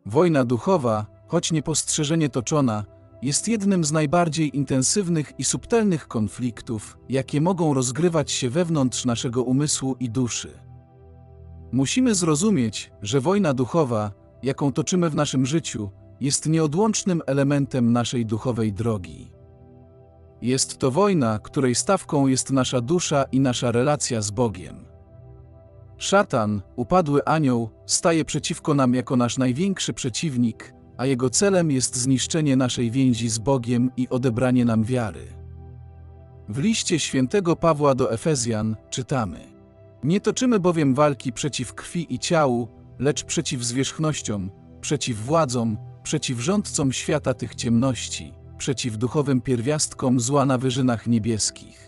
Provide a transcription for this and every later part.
Wojna duchowa, choć niepostrzeżenie toczona, jest jednym z najbardziej intensywnych i subtelnych konfliktów, jakie mogą rozgrywać się wewnątrz naszego umysłu i duszy. Musimy zrozumieć, że wojna duchowa, jaką toczymy w naszym życiu, jest nieodłącznym elementem naszej duchowej drogi. Jest to wojna, której stawką jest nasza dusza i nasza relacja z Bogiem. Szatan, upadły anioł, staje przeciwko nam jako nasz największy przeciwnik, a jego celem jest zniszczenie naszej więzi z Bogiem i odebranie nam wiary. W liście świętego Pawła do Efezjan czytamy: Nie toczymy bowiem walki przeciw krwi i ciału, lecz przeciw zwierzchnościom, przeciw władzom, przeciw rządcom świata tych ciemności, przeciw duchowym pierwiastkom zła na wyżynach niebieskich.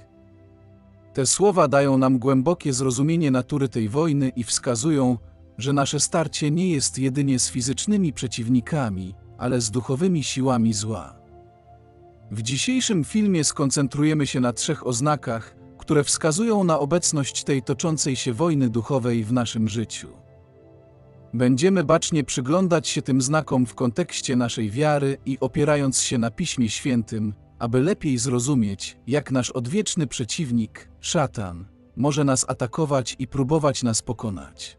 Te słowa dają nam głębokie zrozumienie natury tej wojny i wskazują, że nasze starcie nie jest jedynie z fizycznymi przeciwnikami, ale z duchowymi siłami zła. W dzisiejszym filmie skoncentrujemy się na 3 oznakach, które wskazują na obecność tej toczącej się wojny duchowej w naszym życiu. Będziemy bacznie przyglądać się tym znakom w kontekście naszej wiary i opierając się na Piśmie Świętym, aby lepiej zrozumieć, jak nasz odwieczny przeciwnik, szatan, może nas atakować i próbować nas pokonać.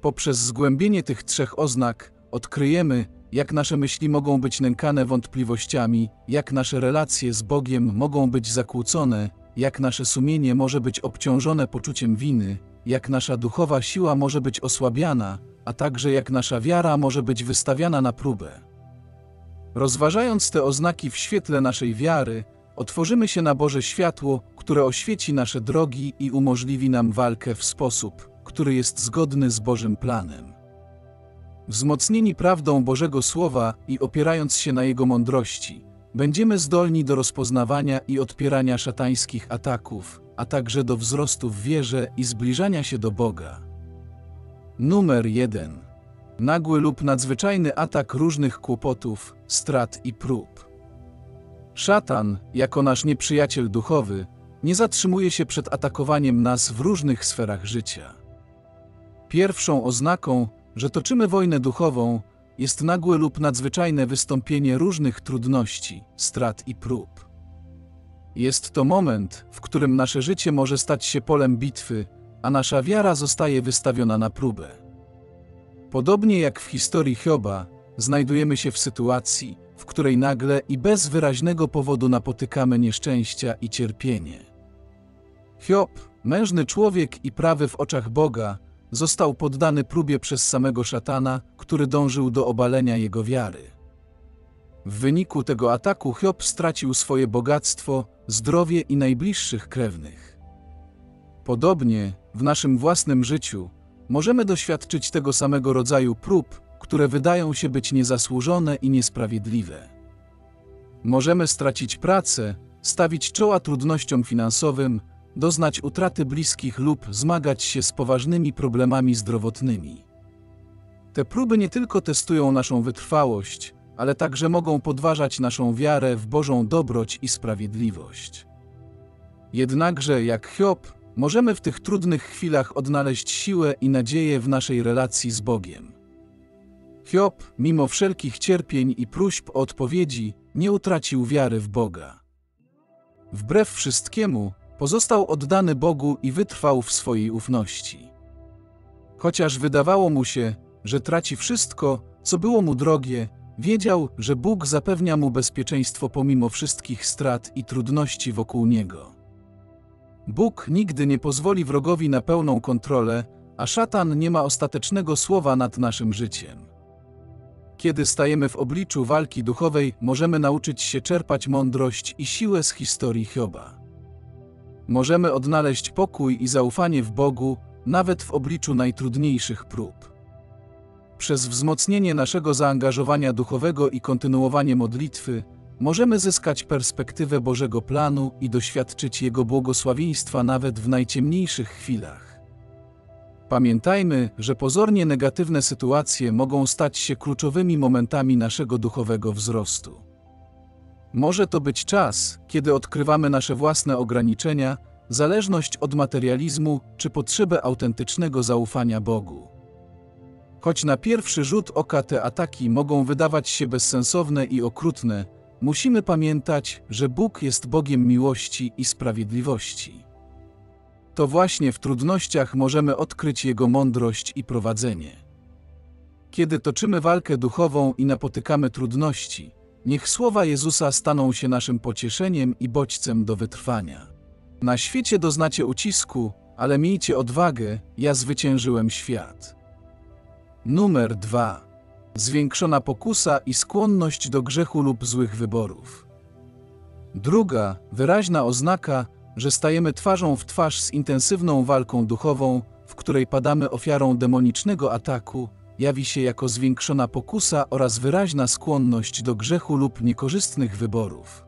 Poprzez zgłębienie tych 3 oznak odkryjemy, jak nasze myśli mogą być nękane wątpliwościami, jak nasze relacje z Bogiem mogą być zakłócone, jak nasze sumienie może być obciążone poczuciem winy, jak nasza duchowa siła może być osłabiana, a także jak nasza wiara może być wystawiana na próbę. Rozważając te oznaki w świetle naszej wiary, otworzymy się na Boże światło, które oświeci nasze drogi i umożliwi nam walkę w sposób, który jest zgodny z Bożym planem. Wzmocnieni prawdą Bożego Słowa i opierając się na Jego mądrości, będziemy zdolni do rozpoznawania i odpierania szatańskich ataków, a także do wzrostu w wierze i zbliżania się do Boga. Numer 1. Nagły lub nadzwyczajny atak różnych kłopotów, strat i prób. Szatan, jako nasz nieprzyjaciel duchowy, nie zatrzymuje się przed atakowaniem nas w różnych sferach życia. Pierwszą oznaką, że toczymy wojnę duchową, jest nagłe lub nadzwyczajne wystąpienie różnych trudności, strat i prób. Jest to moment, w którym nasze życie może stać się polem bitwy, a nasza wiara zostaje wystawiona na próbę. Podobnie jak w historii Hioba, znajdujemy się w sytuacji, w której nagle i bez wyraźnego powodu napotykamy nieszczęścia i cierpienie. Hiob, mężny człowiek i prawy w oczach Boga, został poddany próbie przez samego szatana, który dążył do obalenia jego wiary. W wyniku tego ataku Hiob stracił swoje bogactwo, zdrowie i najbliższych krewnych. Podobnie, w naszym własnym życiu, możemy doświadczyć tego samego rodzaju prób, które wydają się być niezasłużone i niesprawiedliwe. Możemy stracić pracę, stawić czoła trudnościom finansowym, doznać utraty bliskich lub zmagać się z poważnymi problemami zdrowotnymi. Te próby nie tylko testują naszą wytrwałość, ale także mogą podważać naszą wiarę w Bożą dobroć i sprawiedliwość. Jednakże, jak Hiob, możemy w tych trudnych chwilach odnaleźć siłę i nadzieję w naszej relacji z Bogiem. Hiob, mimo wszelkich cierpień i próśb o odpowiedzi, nie utracił wiary w Boga. Wbrew wszystkiemu, pozostał oddany Bogu i wytrwał w swojej ufności. Chociaż wydawało mu się, że traci wszystko, co było mu drogie, wiedział, że Bóg zapewnia mu bezpieczeństwo pomimo wszystkich strat i trudności wokół niego. Bóg nigdy nie pozwoli wrogowi na pełną kontrolę, a szatan nie ma ostatecznego słowa nad naszym życiem. Kiedy stajemy w obliczu walki duchowej, możemy nauczyć się czerpać mądrość i siłę z historii Hioba. Możemy odnaleźć pokój i zaufanie w Bogu, nawet w obliczu najtrudniejszych prób. Przez wzmocnienie naszego zaangażowania duchowego i kontynuowanie modlitwy, możemy zyskać perspektywę Bożego planu i doświadczyć Jego błogosławieństwa nawet w najciemniejszych chwilach. Pamiętajmy, że pozornie negatywne sytuacje mogą stać się kluczowymi momentami naszego duchowego wzrostu. Może to być czas, kiedy odkrywamy nasze własne ograniczenia, zależność od materializmu czy potrzebę autentycznego zaufania Bogu. Choć na pierwszy rzut oka te ataki mogą wydawać się bezsensowne i okrutne, musimy pamiętać, że Bóg jest Bogiem miłości i sprawiedliwości. To właśnie w trudnościach możemy odkryć Jego mądrość i prowadzenie. Kiedy toczymy walkę duchową i napotykamy trudności, niech słowa Jezusa staną się naszym pocieszeniem i bodźcem do wytrwania. Na świecie doznacie ucisku, ale miejcie odwagę, ja zwyciężyłem świat. Numer 2. Zwiększona pokusa i skłonność do grzechu lub złych wyborów. Druga, wyraźna oznaka, że stajemy twarzą w twarz z intensywną walką duchową, w której padamy ofiarą demonicznego ataku, jawi się jako zwiększona pokusa oraz wyraźna skłonność do grzechu lub niekorzystnych wyborów.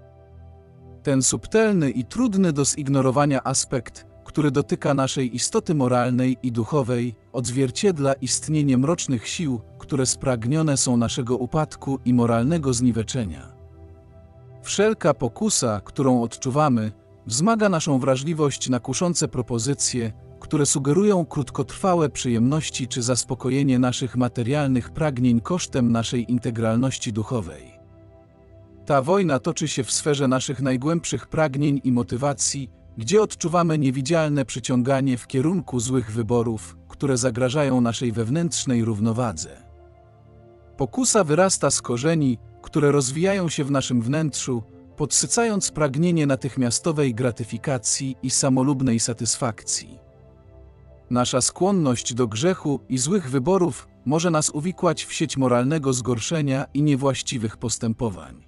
Ten subtelny i trudny do zignorowania aspekt, który dotyka naszej istoty moralnej i duchowej, odzwierciedla istnienie mrocznych sił, które spragnione są naszego upadku i moralnego zniweczenia. Wszelka pokusa, którą odczuwamy, wzmaga naszą wrażliwość na kuszące propozycje, które sugerują krótkotrwałe przyjemności czy zaspokojenie naszych materialnych pragnień kosztem naszej integralności duchowej. Ta wojna toczy się w sferze naszych najgłębszych pragnień i motywacji, gdzie odczuwamy niewidzialne przyciąganie w kierunku złych wyborów, które zagrażają naszej wewnętrznej równowadze. Pokusa wyrasta z korzeni, które rozwijają się w naszym wnętrzu, podsycając pragnienie natychmiastowej gratyfikacji i samolubnej satysfakcji. Nasza skłonność do grzechu i złych wyborów może nas uwikłać w sieć moralnego zgorszenia i niewłaściwych postępowań.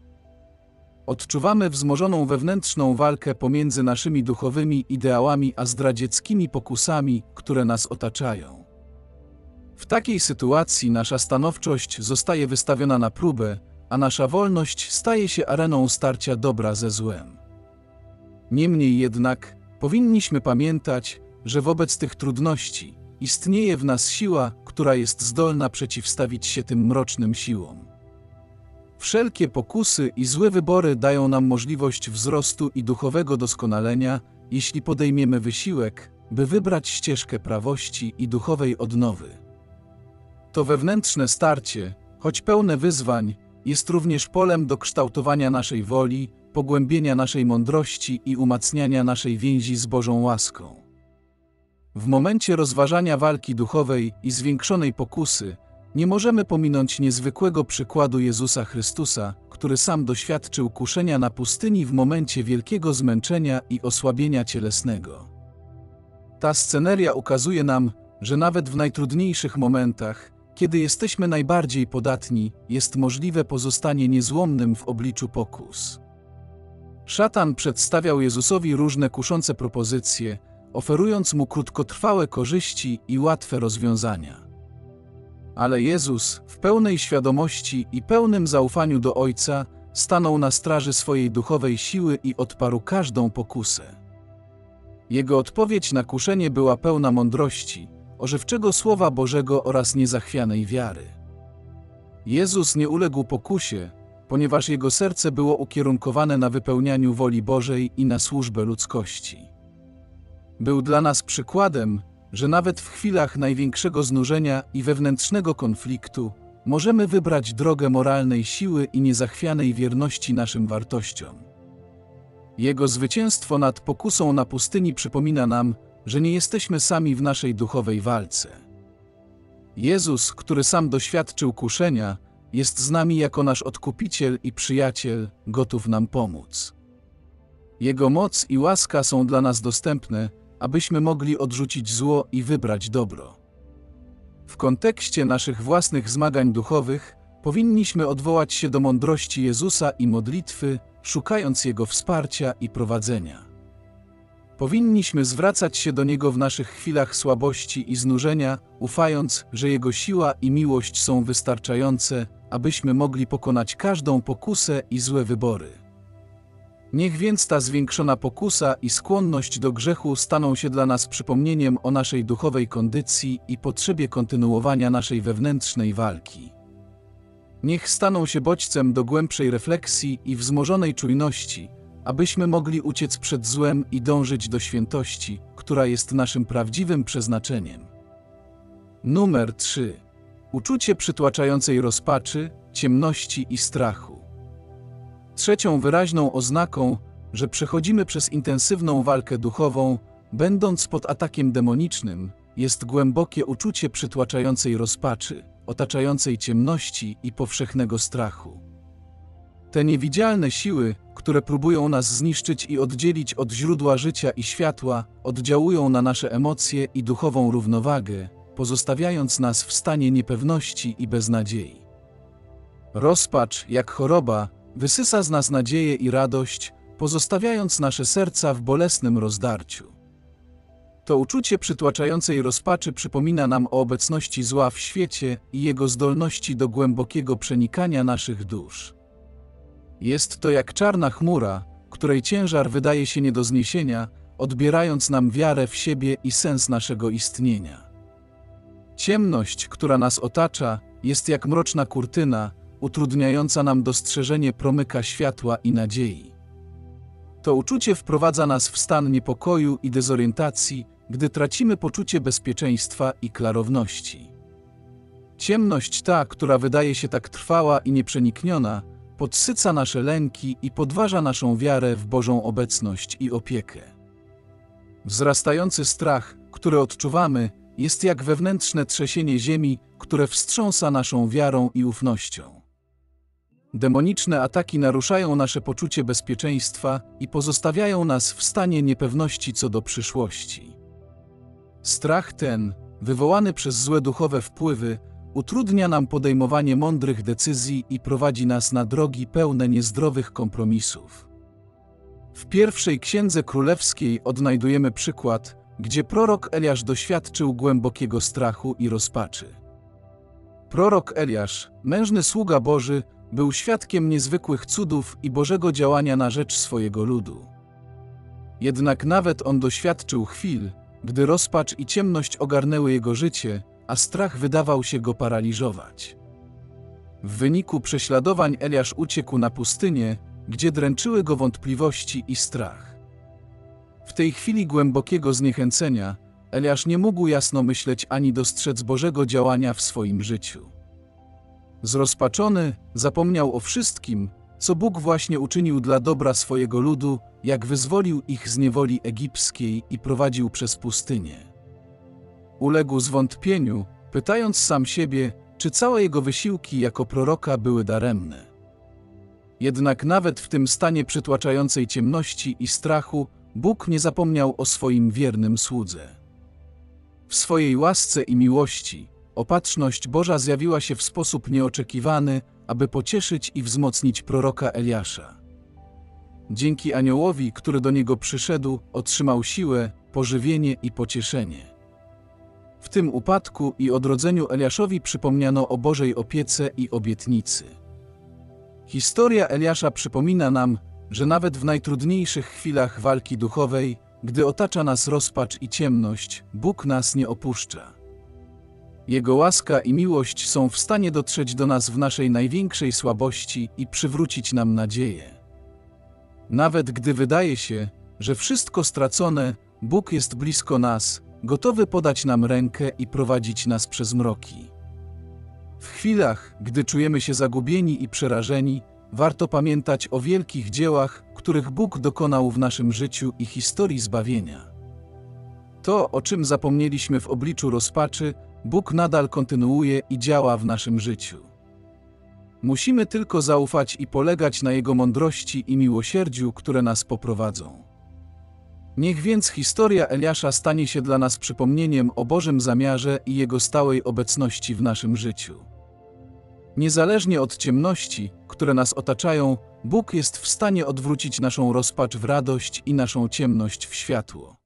Odczuwamy wzmożoną wewnętrzną walkę pomiędzy naszymi duchowymi ideałami a zdradzieckimi pokusami, które nas otaczają. W takiej sytuacji nasza stanowczość zostaje wystawiona na próbę, a nasza wolność staje się areną starcia dobra ze złem. Niemniej jednak powinniśmy pamiętać, że wobec tych trudności istnieje w nas siła, która jest zdolna przeciwstawić się tym mrocznym siłom. Wszelkie pokusy i złe wybory dają nam możliwość wzrostu i duchowego doskonalenia, jeśli podejmiemy wysiłek, by wybrać ścieżkę prawości i duchowej odnowy. To wewnętrzne starcie, choć pełne wyzwań, jest również polem do kształtowania naszej woli, pogłębienia naszej mądrości i umacniania naszej więzi z Bożą łaską. W momencie rozważania walki duchowej i zwiększonej pokusy nie możemy pominąć niezwykłego przykładu Jezusa Chrystusa, który sam doświadczył kuszenia na pustyni w momencie wielkiego zmęczenia i osłabienia cielesnego. Ta sceneria ukazuje nam, że nawet w najtrudniejszych momentach, kiedy jesteśmy najbardziej podatni, jest możliwe pozostanie niezłomnym w obliczu pokus. Szatan przedstawiał Jezusowi różne kuszące propozycje, oferując mu krótkotrwałe korzyści i łatwe rozwiązania. Ale Jezus, w pełnej świadomości i pełnym zaufaniu do Ojca, stanął na straży swojej duchowej siły i odparł każdą pokusę. Jego odpowiedź na kuszenie była pełna mądrości, ożywczego Słowa Bożego oraz niezachwianej wiary. Jezus nie uległ pokusie, ponieważ jego serce było ukierunkowane na wypełnianiu woli Bożej i na służbę ludzkości. Był dla nas przykładem, że nawet w chwilach największego znużenia i wewnętrznego konfliktu możemy wybrać drogę moralnej siły i niezachwianej wierności naszym wartościom. Jego zwycięstwo nad pokusą na pustyni przypomina nam, że nie jesteśmy sami w naszej duchowej walce. Jezus, który sam doświadczył kuszenia, jest z nami jako nasz Odkupiciel i Przyjaciel, gotów nam pomóc. Jego moc i łaska są dla nas dostępne, abyśmy mogli odrzucić zło i wybrać dobro. W kontekście naszych własnych zmagań duchowych powinniśmy odwołać się do mądrości Jezusa i modlitwy, szukając Jego wsparcia i prowadzenia. Powinniśmy zwracać się do Niego w naszych chwilach słabości i znużenia, ufając, że Jego siła i miłość są wystarczające, abyśmy mogli pokonać każdą pokusę i złe wybory. Niech więc ta zwiększona pokusa i skłonność do grzechu staną się dla nas przypomnieniem o naszej duchowej kondycji i potrzebie kontynuowania naszej wewnętrznej walki. Niech staną się bodźcem do głębszej refleksji i wzmożonej czujności, abyśmy mogli uciec przed złem i dążyć do świętości, która jest naszym prawdziwym przeznaczeniem. Numer 3. uczucie przytłaczającej rozpaczy, ciemności i strachu. Trzecią wyraźną oznaką, że przechodzimy przez intensywną walkę duchową, będąc pod atakiem demonicznym, jest głębokie uczucie przytłaczającej rozpaczy, otaczającej ciemności i powszechnego strachu. Te niewidzialne siły, które próbują nas zniszczyć i oddzielić od źródła życia i światła, oddziałują na nasze emocje i duchową równowagę, pozostawiając nas w stanie niepewności i beznadziei. Rozpacz, jak choroba, wysysa z nas nadzieję i radość, pozostawiając nasze serca w bolesnym rozdarciu. To uczucie przytłaczającej rozpaczy przypomina nam o obecności zła w świecie i jego zdolności do głębokiego przenikania naszych dusz. Jest to jak czarna chmura, której ciężar wydaje się nie do zniesienia, odbierając nam wiarę w siebie i sens naszego istnienia. Ciemność, która nas otacza, jest jak mroczna kurtyna, utrudniająca nam dostrzeżenie promyka światła i nadziei. To uczucie wprowadza nas w stan niepokoju i dezorientacji, gdy tracimy poczucie bezpieczeństwa i klarowności. Ciemność ta, która wydaje się tak trwała i nieprzenikniona, podsyca nasze lęki i podważa naszą wiarę w Bożą obecność i opiekę. Wzrastający strach, który odczuwamy, jest jak wewnętrzne trzęsienie ziemi, które wstrząsa naszą wiarą i ufnością. Demoniczne ataki naruszają nasze poczucie bezpieczeństwa i pozostawiają nas w stanie niepewności co do przyszłości. Strach ten, wywołany przez złe duchowe wpływy, utrudnia nam podejmowanie mądrych decyzji i prowadzi nas na drogi pełne niezdrowych kompromisów. W pierwszej Księdze Królewskiej odnajdujemy przykład, gdzie prorok Eliasz doświadczył głębokiego strachu i rozpaczy. Prorok Eliasz, mężny sługa Boży, był świadkiem niezwykłych cudów i Bożego działania na rzecz swojego ludu. Jednak nawet on doświadczył chwil, gdy rozpacz i ciemność ogarnęły jego życie, a strach wydawał się go paraliżować. W wyniku prześladowań Eliasz uciekł na pustynię, gdzie dręczyły go wątpliwości i strach. W tej chwili głębokiego zniechęcenia Eliasz nie mógł jasno myśleć ani dostrzec Bożego działania w swoim życiu. Zrozpaczony, zapomniał o wszystkim, co Bóg właśnie uczynił dla dobra swojego ludu, jak wyzwolił ich z niewoli egipskiej i prowadził przez pustynię. Uległ zwątpieniu, pytając sam siebie, czy całe jego wysiłki jako proroka były daremne. Jednak nawet w tym stanie przytłaczającej ciemności i strachu Bóg nie zapomniał o swoim wiernym słudze. W swojej łasce i miłości opatrzność Boża zjawiła się w sposób nieoczekiwany, aby pocieszyć i wzmocnić proroka Eliasza. Dzięki aniołowi, który do niego przyszedł, otrzymał siłę, pożywienie i pocieszenie. W tym upadku i odrodzeniu Eliaszowi przypomniano o Bożej opiece i obietnicy. Historia Eliasza przypomina nam, że nawet w najtrudniejszych chwilach walki duchowej, gdy otacza nas rozpacz i ciemność, Bóg nas nie opuszcza. Jego łaska i miłość są w stanie dotrzeć do nas w naszej największej słabości i przywrócić nam nadzieję. Nawet gdy wydaje się, że wszystko stracone, Bóg jest blisko nas, gotowy podać nam rękę i prowadzić nas przez mroki. W chwilach, gdy czujemy się zagubieni i przerażeni, warto pamiętać o wielkich dziełach, których Bóg dokonał w naszym życiu i historii zbawienia. To, o czym zapomnieliśmy w obliczu rozpaczy, Bóg nadal kontynuuje i działa w naszym życiu. Musimy tylko zaufać i polegać na Jego mądrości i miłosierdziu, które nas poprowadzą. Niech więc historia Eliasza stanie się dla nas przypomnieniem o Bożym zamiarze i Jego stałej obecności w naszym życiu. Niezależnie od ciemności, które nas otaczają, Bóg jest w stanie odwrócić naszą rozpacz w radość i naszą ciemność w światło.